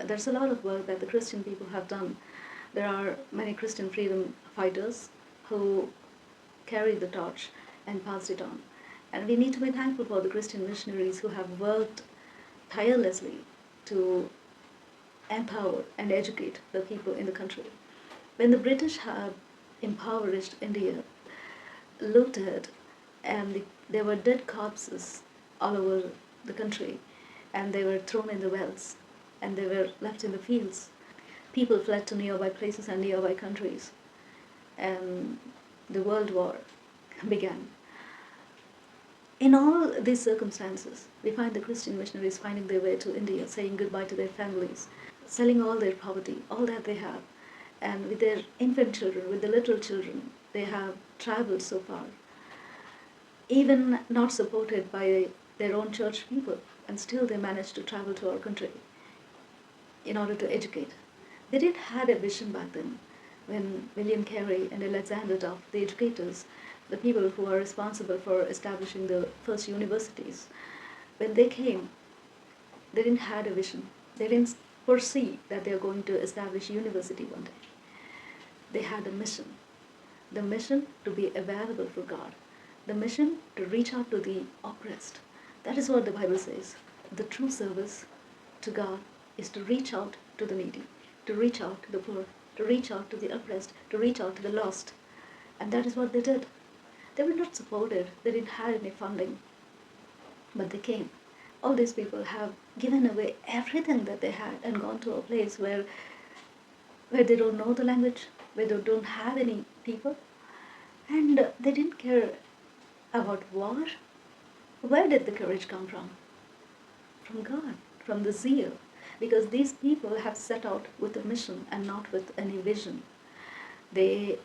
there's a lot of work that the Christian people have done. There are many Christian freedom fighters who carried the torch and passed it on. And we need to be thankful for the Christian missionaries who have worked tirelessly to empower and educate the people in the country. When the British had impoverished India, looted, and there were dead corpses all over the country, and they were thrown in the wells, and they were left in the fields. People fled to nearby places and nearby countries, and the World War began. In all these circumstances, we find the Christian missionaries finding their way to India, saying goodbye to their families, selling all their property, all that they have, and with their infant children, with the little children, they have traveled so far, even not supported by their own church people, and still they managed to travel to our country in order to educate. They didn't had a vision back then when William Carey and Alexander Duff, the educators, the people who are responsible for establishing the first universities, when they came, they didn't had a vision. They didn't foresee that they are going to establish university one day. They had a mission. The mission to be available for God. The mission to reach out to the oppressed. That is what the Bible says. The true service to God is to reach out to the needy, to reach out to the poor, to reach out to the oppressed, to reach out to the lost. And that is what they did. They were not supported. They didn't have any funding. But they came. All these people have given away everything that they had and gone to a place where they don't know the language, where they don't have any people, and they didn't care about war. Where did the courage come from? From God, from the zeal. Because these people have set out with a mission and not with any vision. They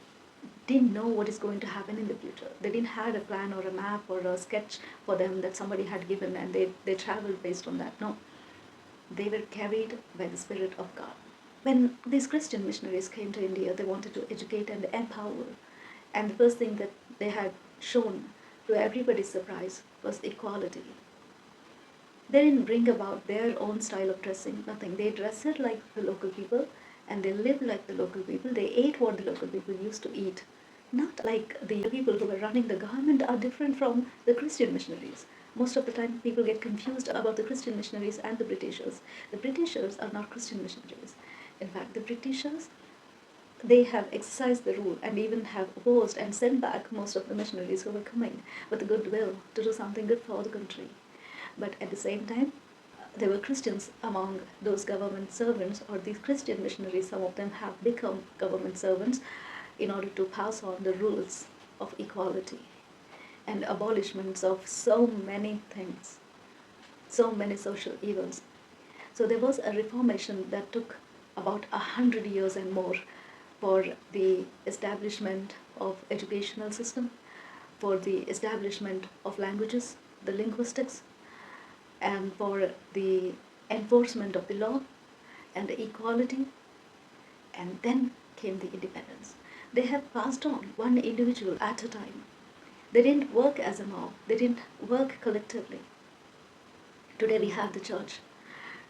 didn't know what is going to happen in the future. They didn't have a plan or a map or a sketch for them that somebody had given, and they traveled based on that. No. They were carried by the Spirit of God. When these Christian missionaries came to India, they wanted to educate and empower. And the first thing that they had shown, to everybody's surprise, was equality. They didn't bring about their own style of dressing, nothing. They dressed like the local people, and they lived like the local people. They ate what the local people used to eat. Not like the people who were running the government are different from the Christian missionaries. Most of the time, people get confused about the Christian missionaries and the Britishers. The Britishers are not Christian missionaries. In fact, the Britishers, they have exercised the rule and even have opposed and sent back most of the missionaries who were coming with a goodwill to do something good for the country. But at the same time, there were Christians among those government servants, or these Christian missionaries. Some of them have become government servants in order to pass on the rules of equality and abolishments of so many things, so many social evils. So there was a reformation that took about 100 years and more for the establishment of educational system, for the establishment of languages, the linguistics, and for the enforcement of the law and the equality, and then came the independence. They have passed on one individual at a time. They didn't work as a mob. They didn't work collectively. Today we have the church.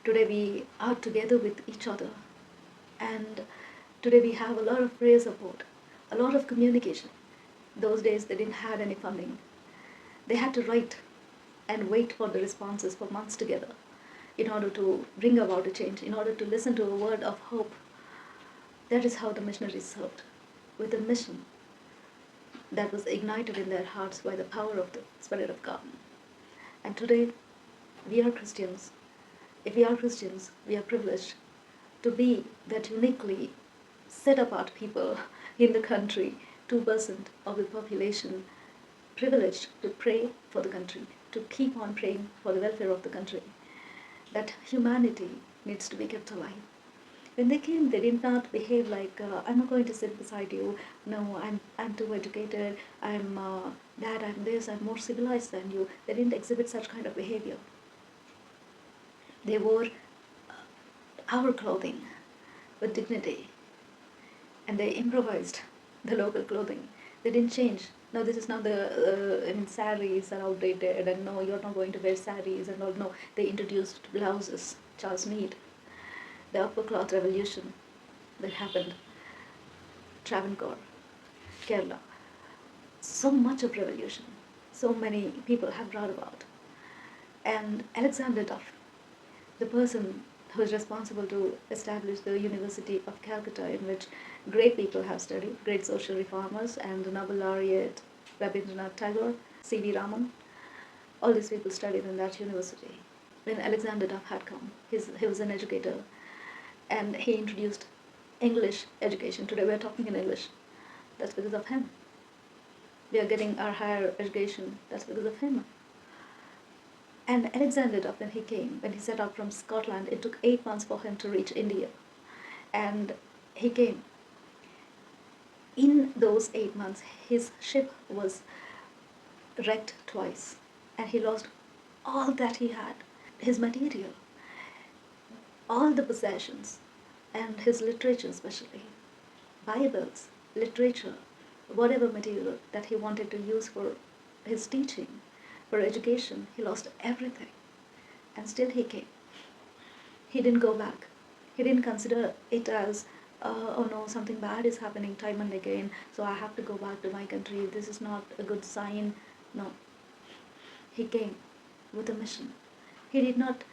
Today we are together with each other. And today we have a lot of prayer support, a lot of communication. Those days they didn't have any funding. They had to write and wait for the responses for months together in order to bring about a change, in order to listen to a word of hope. That is how the missionaries served, with a mission that was ignited in their hearts by the power of the Spirit of God. And today, we are Christians. If we are Christians, we are privileged to be that uniquely set apart people in the country, 2% of the population, privileged to pray for the country, to keep on praying for the welfare of the country. That humanity needs to be kept alive. When they came, they did not behave like, I'm not going to sit beside you. No, I'm too educated. I'm that, I'm this, I'm more civilized than you. They didn't exhibit such kind of behavior. They wore our clothing with dignity. And they improvised the local clothing. They didn't change. No, this is not the, saris are outdated, and no, you're not going to wear saris and all. No, they introduced blouses, Charles Mead. the upper cloth revolution that happened, Travancore, Kerala. So much of revolution, so many people have brought about. And Alexander Duff, the person who is responsible to establish the University of Calcutta, in which great people have studied, great social reformers, and the Nobel laureate Rabindranath Tagore, C.V. Raman, all these people studied in that university. When Alexander Duff had come, he was an educator, and he introduced English education. Today we are talking in English. That's because of him. We are getting our higher education. That's because of him. And Alexander Duff, when he set out from Scotland, it took 8 months for him to reach India. And he came. In those 8 months, his ship was wrecked twice, and he lost all that he had, his material, all the possessions, and his literature especially, Bibles, literature, whatever material that he wanted to use for his teaching, for education, he lost everything. And still he came. He didn't go back. He didn't consider it as, oh no, something bad is happening time and again, so I have to go back to my country. This is not a good sign. No. He came with a mission. He did not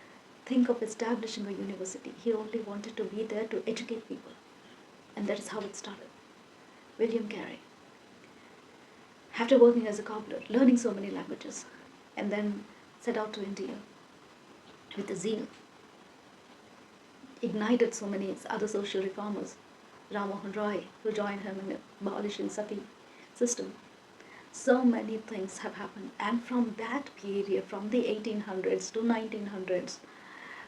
think of establishing a university. He only wanted to be there to educate people. And that is how it started. William Carey, after working as a cobbler, learning so many languages, and then set out to India with a zeal, ignited so many other social reformers, Ram Mohan Roy, who joined him in abolishing sati system. So many things have happened, and from that period, from the 1800s to 1900s,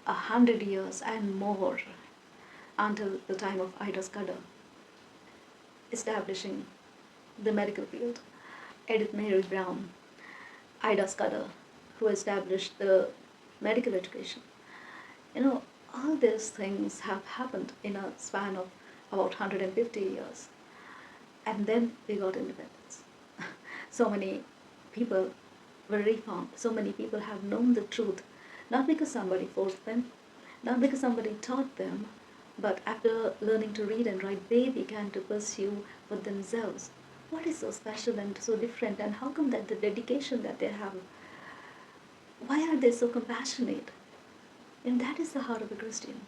100 years and more, until the time of Ida Scudder, establishing the medical field. Edith Mary Brown, Ida Scudder, who established the medical education. All these things have happened in a span of about 150 years. And then we got independence. So many people were reformed. So many people have known the truth, not because somebody forced them, not because somebody taught them, but after learning to read and write, they began to pursue for themselves. What is so special and so different, and how come that the dedication that they have, why are they so compassionate? And that is the heart of a Christian.